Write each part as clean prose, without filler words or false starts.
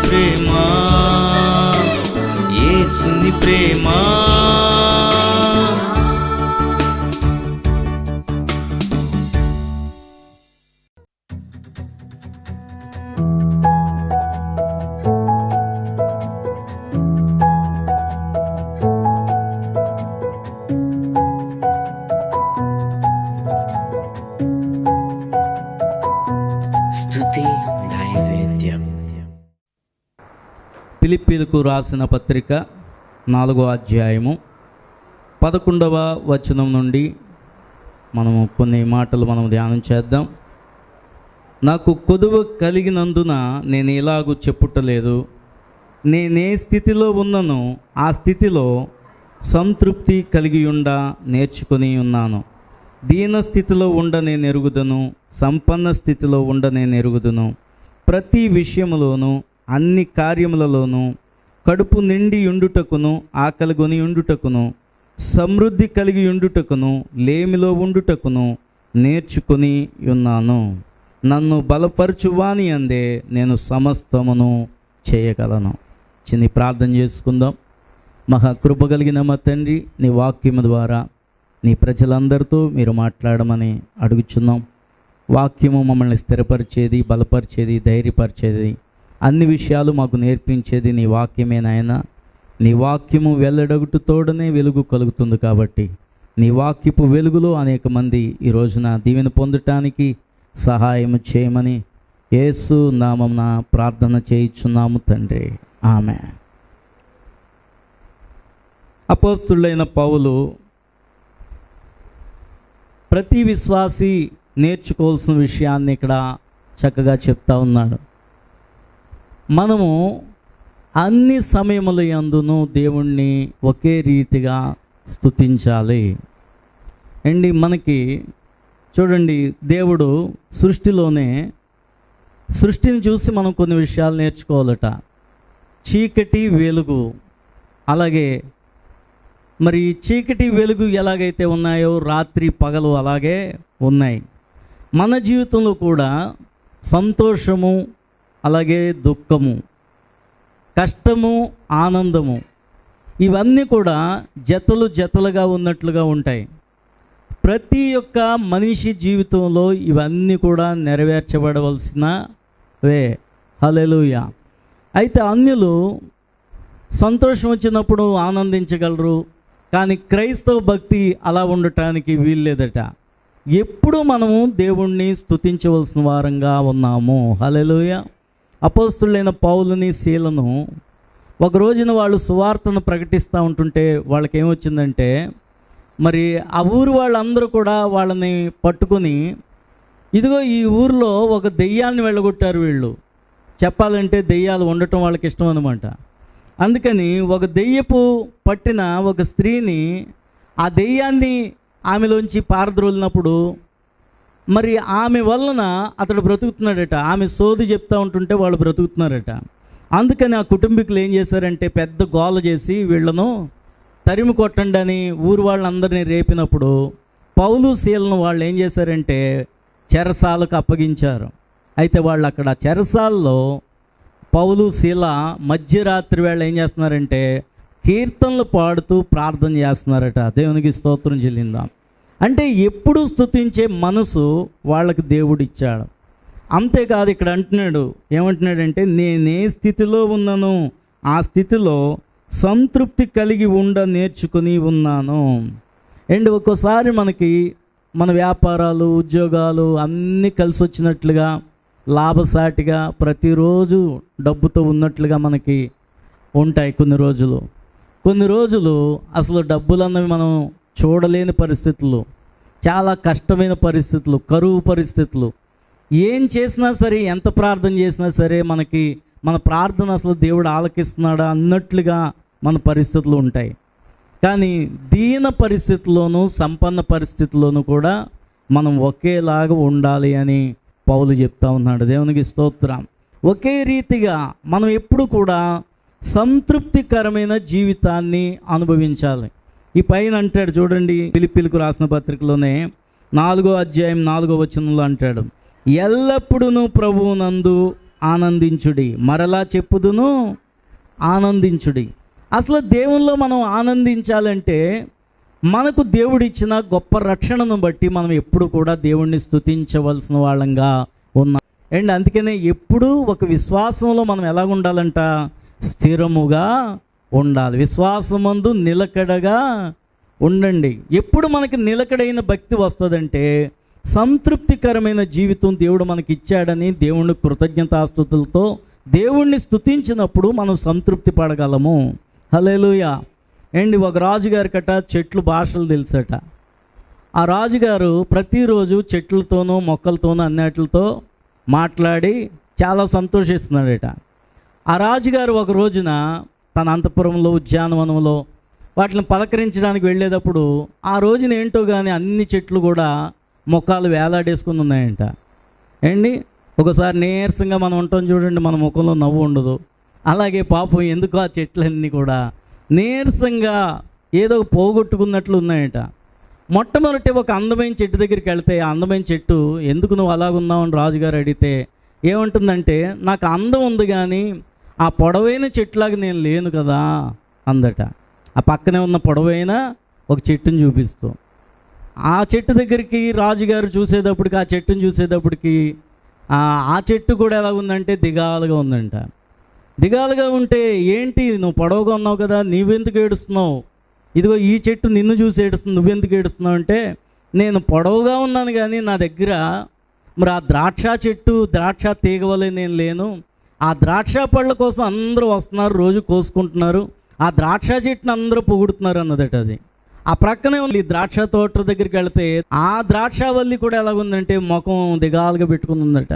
ప్రేమ, యేసుని ప్రేమ. ఫిలిప్పీలకు రాసిన పత్రిక 4వ అధ్యాయము 11వ వచనం నుండి మనము కొన్ని మాటలు ధ్యానం చేద్దాం. నాకు కొదువ కలిగినందున నేను ఇలాగూ చెప్పుటలేదు, నేనే స్థితిలో ఉన్నను ఆ స్థితిలో సంతృప్తి కలిగి నేర్చుకొని ఉన్నాను. దీన స్థితిలో నేను ఎరుగుదును, సంపన్న స్థితిలో నేను ఎరుగుదును. ప్రతి విషయములోనూ అన్ని కార్యములలోనూ కడుపు నిండి ఉండుటకును, ఆకలిగొని ఉండుటకును, సమృద్ధి కలిగి ఉండుటకును, లేమిలో ఉండుటకును నేర్చుకొని ఉన్నాను. నన్ను బలపరచువాని అందే నేను సమస్తమును చేయగలను. చిన్ని ప్రార్థన చేసుకుందాం. మహాకృప కలిగిన మా తండ్రి, నీ వాక్యము ద్వారా నీ ప్రజలందరితో మీరు మాట్లాడమని అడుగుచున్నాం. వాక్యము మమ్మల్ని స్థిరపరిచేది, బలపరిచేది, ధైర్యపరిచేది, అన్ని విషయాలు మాకు నేర్పించేది నీ వాక్యమే నాయనా. నీ వాక్యము వెల్లడగుట తోడనే వెలుగు కలుగుతుంది కాబట్టి నీ వాక్యపు వెలుగులో అనేక మంది ఈ రోజున దీవెన పొందటానికి సహాయం చేయమని యేసు నామమున ప్రార్థన చేయుచున్నాము తండ్రి, ఆమేన్. అపోస్తలుడైన పౌలు ప్రతి విశ్వాసి నేర్చుకోవాల్సిన విషయాన్ని ఇక్కడ చక్కగా చెప్తా ఉన్నాడు. మనము అన్ని సమయముల యందును దేవుణ్ణి ఒకే రీతిగా స్తుతించాలి అండి. మనకి చూడండి, దేవుడు సృష్టిని చూసి మనం కొన్ని విషయాలు నేర్చుకోవాలట. చీకటి వెలుగు, అలాగే మరి చీకటి వెలుగు ఎలాగైతే ఉన్నాయో రాత్రి పగలు అలాగే ఉన్నాయి. మన జీవితంలో కూడా సంతోషము, అలాగే దుఃఖము, కష్టము, ఆనందము, ఇవన్నీ కూడా జతలుగా ఉన్నట్లుగా ఉంటాయి. ప్రతి ఒక్క మనిషి జీవితంలో ఇవన్నీ కూడా నెరవేర్చబడవలసినవే. హల్లెలూయా. అయితే అన్యులు సంతోషం వచ్చినప్పుడు ఆనందించగలరు, కానీ క్రైస్తవ భక్తి అలా ఉండటానికి వీల్లేదట. ఎప్పుడు మనము దేవుణ్ణి స్తుతించవలసిన వారంగా ఉన్నాము. హల్లెలూయా. అపోస్తలుడైన పౌలుని, శీలను ఒక రోజున వాళ్ళు సువార్తను ప్రకటిస్తూ ఉంటుంటే వాళ్ళకి ఏమొచ్చిందంటే, మరి ఆ ఊరు వాళ్ళందరూ కూడా వాళ్ళని పట్టుకొని, ఇదిగో ఈ ఊరిలో ఒక దెయ్యాన్ని వెళ్ళగొట్టారు వీళ్ళు. చెప్పాలంటే దెయ్యాలు ఉండటం వాళ్ళకి ఇష్టం అనమాట. అందుకని ఒక దెయ్యపు పట్టిన ఒక స్త్రీని, ఆ దెయ్యాన్ని ఆమెలోంచి పారద్రోలినప్పుడు మరి ఆమె వలన అతడు బ్రతుకుతున్నాడట. ఆమె సోది చెప్తూ ఉంటుంటే వాళ్ళు బ్రతుకుతున్నారట. అందుకని ఆ కుటుంబీకులు ఏం చేశారంటే పెద్ద గోల చేసి వీళ్ళను తరిమి కొట్టండి అని ఊరు వాళ్ళందరినీ రేపినప్పుడు పౌలు, శీలను వాళ్ళు ఏం చేశారంటే చెరసాలకు అప్పగించారు. అయితే వాళ్ళు అక్కడ చెరసాల్లో పౌలు, శీల మధ్యరాత్రి వేళ ఏం చేస్తున్నారంటే కీర్తనలు పాడుతూ ప్రార్థన చేస్తున్నారట. దేవునికి స్తోత్రం చెల్లిందాం. అంటే ఎప్పుడు స్తుతించే మనసు వాళ్ళకి దేవుడు ఇచ్చాడు. అంతేకాదు, ఇక్కడ ఏమంటున్నాడంటే నేనే స్థితిలో ఉన్నాను ఆ స్థితిలో సంతృప్తి కలిగి నేర్చుకుని ఉన్నాను. అండ్ ఒక్కోసారి మనకి మన వ్యాపారాలు, ఉద్యోగాలు అన్నీ కలిసి వచ్చినట్లుగా, లాభసాటిగా, ప్రతిరోజు డబ్బుతో ఉన్నట్లుగా మనకి ఉంటాయి. కొన్ని రోజులు అసలు డబ్బులన్నవి మనం చూడలేని పరిస్థితులు, చాలా కష్టమైన పరిస్థితులు, కరువు పరిస్థితులు. ఏం చేసినా సరే, ఎంత ప్రార్థన చేసినా సరే మనకి మన ప్రార్థన అసలు దేవుడు ఆలకిస్తున్నాడా అన్నట్లుగా మన పరిస్థితులు ఉంటాయి. కానీ దీన పరిస్థితుల్లోనూ సంపన్న పరిస్థితుల్లోనూ కూడా మనం ఒకేలాగా ఉండాలి అని పౌలు చెప్తా ఉన్నాడు. దేవునికి స్తోత్రం. ఒకే రీతిగా మనం ఎప్పుడు కూడా సంతృప్తికరమైన జీవితాన్ని అనుభవించాలి. ఈ పైన అంటాడు చూడండి, ఫిలిప్పీలకు రాసిన పత్రికలోనే 4వ అధ్యాయం 4వ వచనంలో అంటాడు, ఎల్లప్పుడూ ప్రభువునందు ఆనందించుడి, మరలా చెప్పుదును ఆనందించుడి. అసలు దేవుల్లో మనం ఆనందించాలంటే మనకు దేవుడిచ్చిన గొప్ప రక్షణను బట్టి మనం ఎప్పుడు కూడా దేవుణ్ణి స్తుతించవలసిన వాళ్ళంగా ఉన్నాం. అండ్ అందుకనే ఎప్పుడూ ఒక విశ్వాసంలో మనం ఎలా ఉండాలంట, స్థిరముగా ఉండాలి. విశ్వాసమందు నిలకడగా ఉండండి. ఎప్పుడు మనకి నిలకడైన భక్తి వస్తుందంటే సంతృప్తికరమైన జీవితం దేవుడు మనకి ఇచ్చాడని దేవుణ్ణి కృతజ్ఞతాస్తుతులతో దేవుణ్ణి స్తుతించినప్పుడు మనం సంతృప్తి పడగలము. హల్లెలూయా. అండ్ ఒక రాజుగారి కట చెట్లు భాషలు తెలుసట. ఆ రాజుగారు ప్రతిరోజు చెట్లతోనూ మొక్కలతోనూ అన్నిటితో మాట్లాడి చాలా సంతోషిస్తున్నాడట. ఆ రాజుగారు ఒక రోజున తన అంతఃపురంలో ఉద్యానవనంలో వాటిని పలకరించడానికి వెళ్ళేటప్పుడు ఆ రోజున ఏంటో కానీ అన్ని చెట్లు కూడా ముఖాలు వేలాడేసుకుని ఉన్నాయంట. అండి ఒకసారి నీరసంగా మనం ఉంటాం చూడండి, మన ముఖంలో నవ్వు ఉండదు. అలాగే పాపం ఎందుకు ఆ చెట్లన్నీ కూడా నీరసంగా ఏదో పోగొట్టుకున్నట్లు ఉన్నాయట. మొట్టమొదటి ఒక అందమైన చెట్టు దగ్గరికి వెళ్తే ఆ అందమైన చెట్టు ఎందుకు నువ్వు అలాగున్నావు అని రాజుగారు అడిగితే ఏమంటుందంటే, నాకు అందం ఉంది కానీ ఆ పొడవైన చెట్టులాగా నేను లేను కదా అందట. ఆ పక్కనే ఉన్న పొడవైన ఒక చెట్టుని చూపిస్తూ ఆ చెట్టు దగ్గరికి రాజుగారు చూసేటప్పటికి, ఆ చెట్టుని చూసేటప్పటికి ఆ చెట్టు కూడా ఎలా ఉందంటే దిగాలుగా ఉందంట. దిగాలుగా ఉంటే ఏంటి నువ్వు పొడవుగా ఉన్నావు కదా, నీవెందుకు ఏడుస్తున్నావు, ఇదిగో ఈ చెట్టు నిన్ను చూసి ఏడుస్తుంది, నువ్వెందుకు ఏడుస్తున్నావు అంటే, నేను పొడవుగా ఉన్నాను కానీ నా దగ్గర మరి ఆ ద్రాక్ష చెట్టు ద్రాక్ష తీగ వలె నేను లేను. ఆ ద్రాక్ష పళ్ళ కోసం అందరూ వస్తున్నారు, రోజు కోసుకుంటున్నారు, ఆ ద్రాక్ష చెట్టుని అందరూ పొగుడుతున్నారు అన్నదట. అది ఆ ప్రక్కనే ఉంది ద్రాక్ష తోట దగ్గరికి వెళితే ఆ ద్రాక్షవల్లి కూడా ఎలాగుందంటే ముఖం దిగాలుగా పెట్టుకుని ఉందట.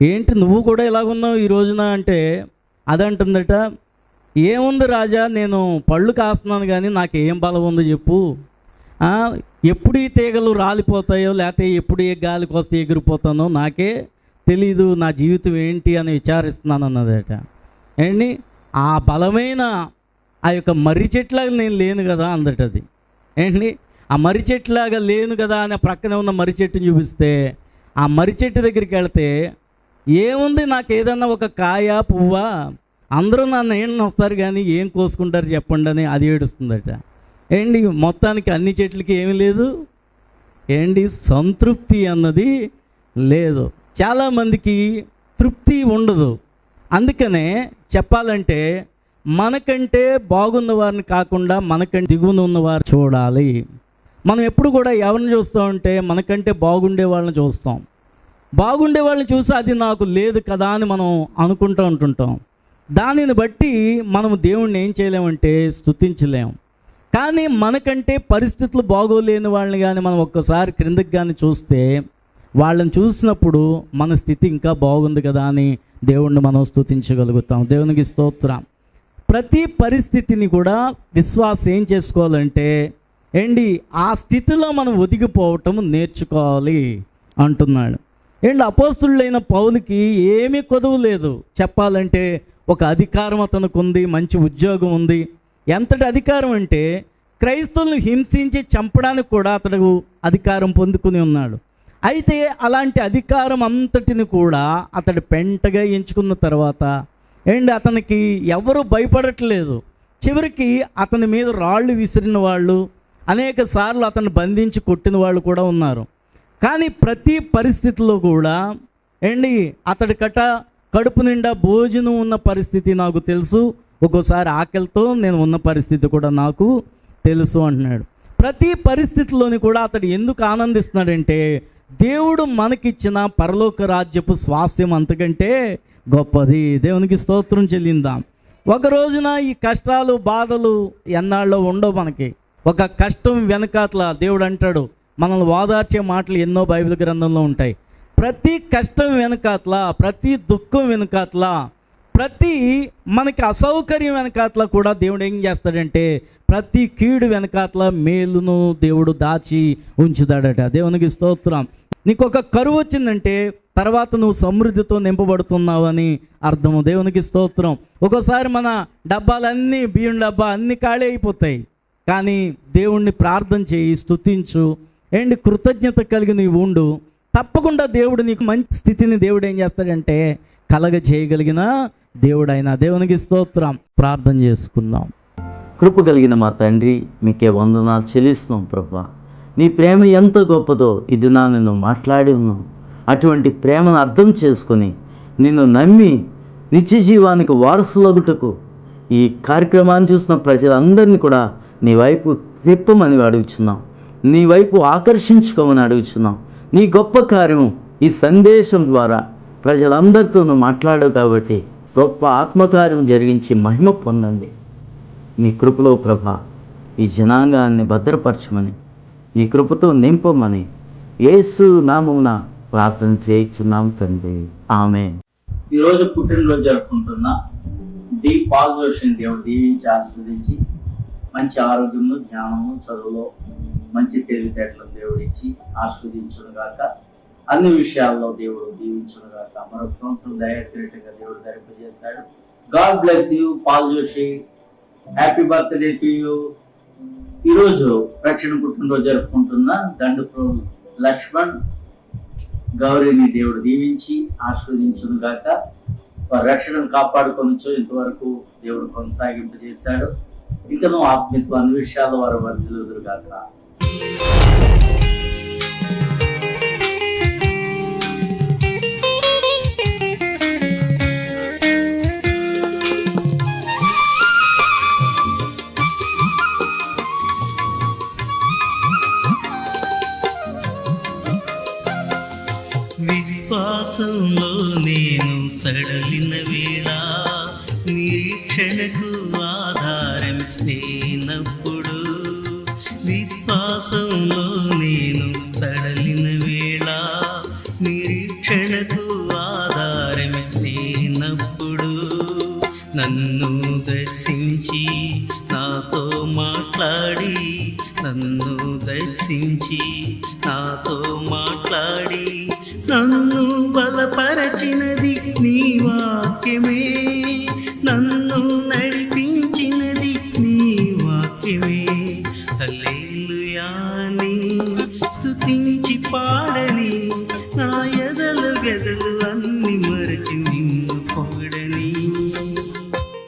ఏంటి నువ్వు కూడా ఎలాగున్నావు ఈ రోజున అంటే అదంటుందట, ఏముంది రాజా, నేను పళ్ళు కాస్తున్నాను కానీ నాకు ఏం బలం ఉందో చెప్పు, ఎప్పుడు ఈ తీగలు రాలిపోతాయో లేకపోతే ఎప్పుడు ఏ గాలికి వస్తే ఎగిరిపోతానో నాకే తెలీదు, నా జీవితం ఏంటి అని విచారిస్తున్నాను అన్నదట. ఏంటి ఆ బలమైన ఆ యొక్క మర్రి చెట్లాగా నేను లేను కదా అందట. అది ఏంటి ఆ మర్రి చెట్లాగా లేను కదా అని ప్రక్కనే ఉన్న మర్రి చెట్టుని చూపిస్తే ఆ మర్రి చెట్టు దగ్గరికి వెళితే ఏముంది, నాకు ఏదన్నా ఒక కాయ పువ్వా, అందరూ నా నీళ్ళని వస్తారు కానీ ఏం కోసుకుంటారు చెప్పండి అని అది ఏడుస్తుందట. ఏంటి మొత్తానికి అన్ని చెట్లకి ఏమీ లేదు, ఏంటి సంతృప్తి అన్నది లేదు. చాలామందికి తృప్తి ఉండదు. అందుకనే చెప్పాలంటే మనకంటే బాగున్న వారిని కాకుండా మనకంటే దిగువన ఉన్నవారు చూడాలి. మనం ఎప్పుడు కూడా ఎవరిని చూస్తామంటే మనకంటే బాగుండే వాళ్ళని చూస్తాం. బాగుండే వాళ్ళని చూసి అది నాకు లేదు కదా అని మనం అనుకుంటూ ఉంటుంటాం. దానిని బట్టి మనం దేవుణ్ణి ఏం చేయలేమంటే స్తుతించలేం. కానీ మనకంటే పరిస్థితులు బాగోలేని వాళ్ళని కానీ మనం ఒక్కసారి క్రిందకి కానీ చూస్తే వాళ్ళని చూసినప్పుడు మన స్థితి ఇంకా బాగుంది కదా అని దేవుణ్ణి మనం స్తుతించగలుగుతాం. దేవునికి స్తోత్రం. ప్రతి పరిస్థితిని కూడా విశ్వాసం ఏం చేసుకోవాలంటే ఆ స్థితిలో మనం ఒదిగిపోవటం నేర్చుకోవాలి అంటున్నాడు. అపోస్తులైన పౌలుకి ఏమీ కొదువు లేదు. చెప్పాలంటే ఒక అధికారం అతనికి ఉంది, మంచి ఉద్యోగం ఉంది. ఎంతటి అధికారం అంటే క్రైస్తవులను హింసించి చంపడానికి కూడా అతడు అధికారం పొందుకుని ఉన్నాడు. అయితే అలాంటి అధికారం అంతటిని కూడా అతడు పెంటగా ఎంచుకున్న తర్వాత అతనికి ఎవరు భయపడట్లేదు. చివరికి అతని మీద రాళ్ళు విసిరిన వాళ్ళు, అనేక సార్లు అతన్ని బంధించి కొట్టిన వాళ్ళు కూడా ఉన్నారు. కానీ ప్రతి పరిస్థితిలో కూడా అతడి కడుపు నిండా భోజనం ఉన్న పరిస్థితి నాకు తెలుసు, ఒక్కోసారి ఆకలితో నేను ఉన్న పరిస్థితి కూడా నాకు తెలుసు అంటున్నాడు. ప్రతి పరిస్థితిలోని కూడా అతడు ఎందుకు ఆనందిస్తున్నాడంటే దేవుడు మనకిచ్చిన పరలోక రాజ్యపు స్వాస్థ్యం అంతకంటే గొప్పది. దేవునికి స్తోత్రం చెల్లిందాం. ఒక రోజున ఈ కష్టాలు బాధలు ఎన్నాళ్ళలో ఉండవు. మనకి ఒక కష్టం వెనకాతల దేవుడు అంటాడు, మనల్ని ఓదార్చే మాటలు ఎన్నో బైబిల్ గ్రంథంలో ఉంటాయి. ప్రతి కష్టం వెనకాతల, ప్రతి దుఃఖం వెనకాతల, ప్రతి మనకి అసౌకర్యం వెనకాతల కూడా దేవుడు ఏం చేస్తాడంటే ప్రతి కీడు వెనకాతల మేలును దేవుడు దాచి ఉంచుతాడట. దేవునికి స్తోత్రం. నీకు ఒక కరువు వచ్చిందంటే తర్వాత నువ్వు సమృద్ధితో నింపబడుతున్నావు అని అర్థము. దేవునికి స్తోత్రం. ఒక్కోసారి మన డబ్బాలన్నీ, బియ్యం డబ్బా అన్నీ ఖాళీ అయిపోతాయి. కానీ దేవుణ్ణి ప్రార్థన చేయి, స్తుతించు, కృతజ్ఞత కలిగి నీవు ఉండు. తప్పకుండా దేవుడు నీకు మంచి స్థితిని దేవుడు ఏం చేస్తాడంటే కలగజేయగలిగిన దేవుడు ఆయన. దేవునికి స్తోత్రం. ప్రార్థన చేసుకుందాం. కృప కలిగిన మా తండ్రి, మీకే వందనాలు చెల్లిస్తున్నాం ప్రభా. నీ ప్రేమ ఎంత గొప్పదో ఇది నేను మాట్లాడి ఉన్నాం. అటువంటి ప్రేమను అర్థం చేసుకొని నిన్ను నమ్మి నిత్య జీవానికి వారసులగుటకు ఈ కార్యక్రమాన్ని చూసిన ప్రజలందరినీ కూడా నీ వైపు తిప్పమని అడుగుచున్నాం. నీ వైపు ఆకర్షించుకోమని అడుగుచున్నాం. నీ గొప్ప కార్యం ఈ సందేశం ద్వారా ప్రజలందరితో మాట్లాడవు కాబట్టి గొప్ప ఆత్మకార్యం జరిగించి మహిమ పొందండి. నీ కృపలో ప్రభా ఈ జనాంగాన్ని భద్రపరచమని, నీ కృపతో నింపమని యేసు నామమున ప్రార్థన చేయించున్నాం తండ్రి. ఆమేన్. ఈరోజు పుట్టినరోజు జరుపుకుంటున్న డి పాల్ జోషిని దేవుడు దీవించి ఆశీర్వదించి మంచి ఆరోగ్యము, జ్ఞానము, చదువులో మంచి తెలివితేటలను దేవుడు ఇచ్చి ఆశీర్వదించును గాక. అన్ని విషయాల్లో దేవుడు దీవించును గాక. మరొక సంవత్సరం దయచేట్టుగా దేవుడు ధరింపజేశాడు. God bless you Paul Joshi. Happy birthday to you. ఈరోజు రక్షణ పుట్టినరోజు జరుపుకుంటున్న దండుపు లక్ష్మణ్ గౌరీని దేవుడు దీవించి ఆశీర్వదించును గాక. వారి రక్షణను కాపాడుకొనొచ్చు ఇంతవరకు దేవుడు కొనసాగింపజేశాడు. ఇంకనూ ఆత్మీయత్వ అన్ని విషయాల్లో వారు వర్ధిల్లుదురు గాక. విశ్వాసంలో నేను సడలిన వేళ నిరీక్షణకు ఆధారం లేనప్పుడు, విశ్వాసంలో నేను సడలిన వేళ నిరీక్షణకు ఆధారం లేనప్పుడు, నన్ను దర్శించి నాతో మాట్లాడి, నన్ను దర్శించి నాతో మాట్లాడి నన్ను బలపరచినది నీ వాక్యమే.